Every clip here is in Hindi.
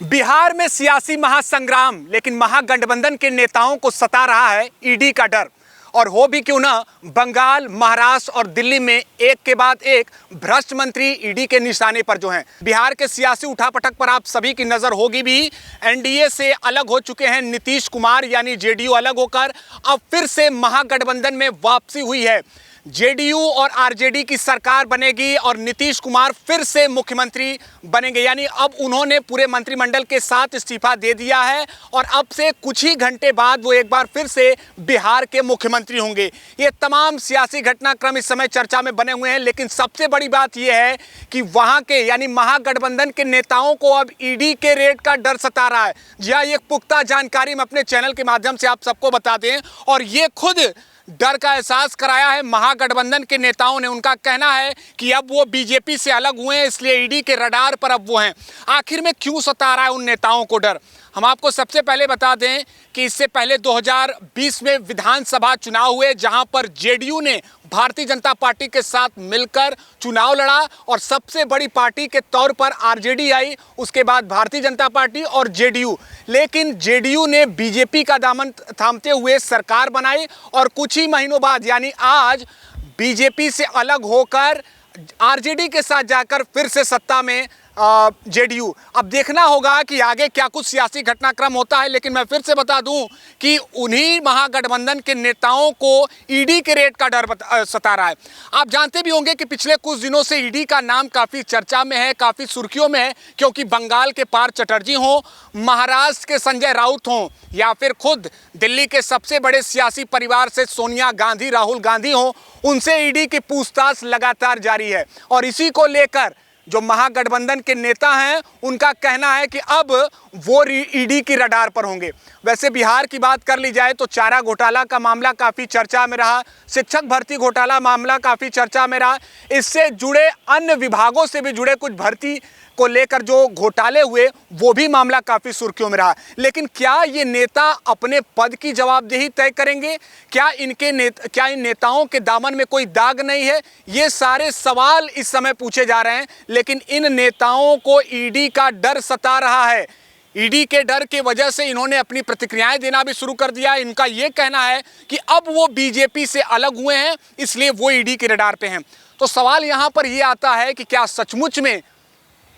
बिहार में सियासी महासंग्राम, लेकिन महागठबंधन के नेताओं को सता रहा है ईडी का डर। और हो भी क्यों ना, बंगाल, महाराष्ट्र और दिल्ली में एक के बाद एक भ्रष्ट मंत्री ईडी के निशाने पर जो हैं। बिहार के सियासी उठापटक पर आप सभी की नजर होगी भी। एनडीए से अलग हो चुके हैं नीतीश कुमार, यानी जेडीयू अलग होकर अब फिर से महागठबंधन में वापसी हुई है। जेडीयू और आरजेडी की सरकार बनेगी और नीतीश कुमार फिर से मुख्यमंत्री बनेंगे, यानी अब उन्होंने पूरे मंत्रिमंडल के साथ इस्तीफा दे दिया है और अब से कुछ ही घंटे बाद वो एक बार फिर से बिहार के मुख्यमंत्री होंगे। ये तमाम सियासी घटनाक्रम इस समय चर्चा में बने हुए हैं, लेकिन सबसे बड़ी बात यह है कि वहां के यानी महागठबंधन के नेताओं को अब ईडी के रेड का डर सता रहा है। जी हाँ, ये पुख्ता जानकारी हम अपने चैनल के माध्यम से आप सबको बता दें, और ये खुद डर का एहसास कराया है महागठबंधन के नेताओं ने। उनका कहना है कि अब वो बीजेपी से अलग हुए हैं, इसलिए ईडी के रडार पर अब वो हैं। आखिर में क्यों सता रहा है उन नेताओं को डर? हम आपको सबसे पहले बता दें कि इससे पहले 2020 में विधानसभा चुनाव हुए, जहां पर जेडीयू ने भारतीय जनता पार्टी के साथ मिलकर चुनाव लड़ा और सबसे बड़ी पार्टी के तौर पर आरजेडी आई, उसके बाद भारतीय जनता पार्टी और जेडीयू। लेकिन जेडीयू ने बीजेपी का दामन थामते हुए सरकार बनाई और कुछ ही महीनों बाद यानी आज बीजेपी से अलग होकर आरजेडी के साथ जाकर फिर से सत्ता में जेडीयू। अब देखना होगा कि आगे क्या कुछ सियासी घटनाक्रम होता है, लेकिन मैं फिर से बता दूं कि उन्हीं महागठबंधन के नेताओं को ईडी के रेड का डर सता रहा है। आप जानते भी होंगे कि पिछले कुछ दिनों से ईडी का नाम काफ़ी चर्चा में है, काफ़ी सुर्खियों में है, क्योंकि बंगाल के पार्थ चटर्जी हों, महाराष्ट्र के संजय राउत हों, या फिर खुद दिल्ली के सबसे बड़े सियासी परिवार से सोनिया गांधी, राहुल गांधी हों, उनसे ईडी की पूछताछ लगातार जारी है। और इसी को लेकर जो महागठबंधन के नेता हैं, उनका कहना है कि अब वो ईडी की रडार पर होंगे। वैसे बिहार की बात कर ली जाए तो चारा घोटाला का मामला काफ़ी चर्चा में रहा, शिक्षक भर्ती घोटाला मामला काफ़ी चर्चा में रहा, इससे जुड़े अन्य विभागों से भी जुड़े कुछ भर्ती को लेकर जो घोटाले हुए वो भी मामला काफ़ी सुर्खियों में रहा। लेकिन क्या ये नेता अपने पद की जवाबदेही तय करेंगे? क्या इन नेताओं के दामन में कोई दाग नहीं है? ये सारे सवाल इस समय पूछे जा रहे हैं, लेकिन इन नेताओं को ईडी का डर सता रहा है। ईडी के डर की वजह से इन्होंने अपनी प्रतिक्रियाएं देना भी शुरू कर दिया। इनका ये कहना है कि अब वो बीजेपी से अलग हुए हैं, इसलिए वो ईडी के रडार पे हैं। तो सवाल यहाँ पर ये आता है कि क्या सचमुच में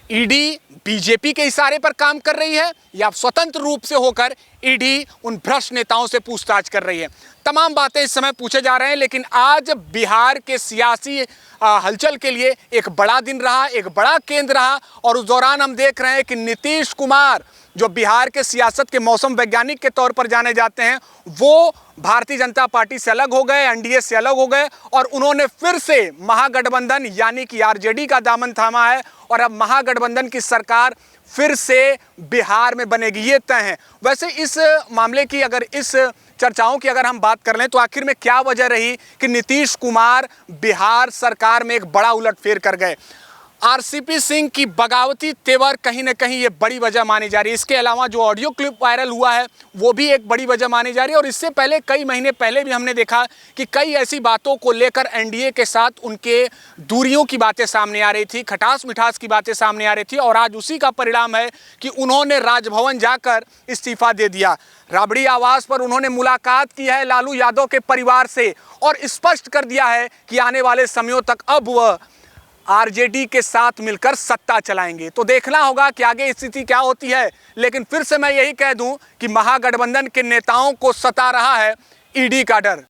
ईडी बीजेपी के इशारे पर काम कर रही है, या स्वतंत्र रूप से होकर ईडी उन भ्रष्ट नेताओं से पूछताछ कर रही है? तमाम बातें इस समय पूछे जा रहे हैं, लेकिन आज बिहार के सियासी हलचल के लिए एक बड़ा दिन रहा, एक बड़ा केंद्र रहा। और उस दौरान हम देख रहे हैं कि नीतीश कुमार, जो बिहार के सियासत के मौसम वैज्ञानिक के तौर पर जाने जाते हैं, वो भारतीय जनता पार्टी से अलग हो गए, एनडीए से अलग हो गए, और उन्होंने फिर से महागठबंधन यानी कि आरजेडी का दामन थामा है। और अब महागठबंधन की सरकार फिर से बिहार में बनेगी, ये तय है। वैसे इस मामले की, अगर इस चर्चाओं की अगर हम बात कर लें, तो आखिर में क्या वजह रही कि नीतीश कुमार बिहार सरकार में एक बड़ा उलटफेर कर गए? आरसीपी सिंह की बगावती तेवर कहीं ना कहीं ये बड़ी वजह मानी जा रही है। इसके अलावा जो ऑडियो क्लिप वायरल हुआ है वो भी एक बड़ी वजह मानी जा रही है। और इससे पहले कई महीने पहले भी हमने देखा कि कई ऐसी बातों को लेकर एनडीए के साथ उनके दूरियों की बातें सामने आ रही थी, खटास मिठास की बातें सामने आ रही थी, और आज उसी का परिणाम है कि उन्होंने राजभवन जाकर इस्तीफा दे दिया। राबड़ी आवास पर उन्होंने मुलाकात की है लालू यादव के परिवार से और स्पष्ट कर दिया है कि आने वाले समयों तक अब वह आरजेडी के साथ मिलकर सत्ता चलाएंगे। तो देखना होगा कि आगे स्थिति क्या होती है, लेकिन फिर से मैं यही कह दूं कि महागठबंधन के नेताओं को सता रहा है ईडी का डर।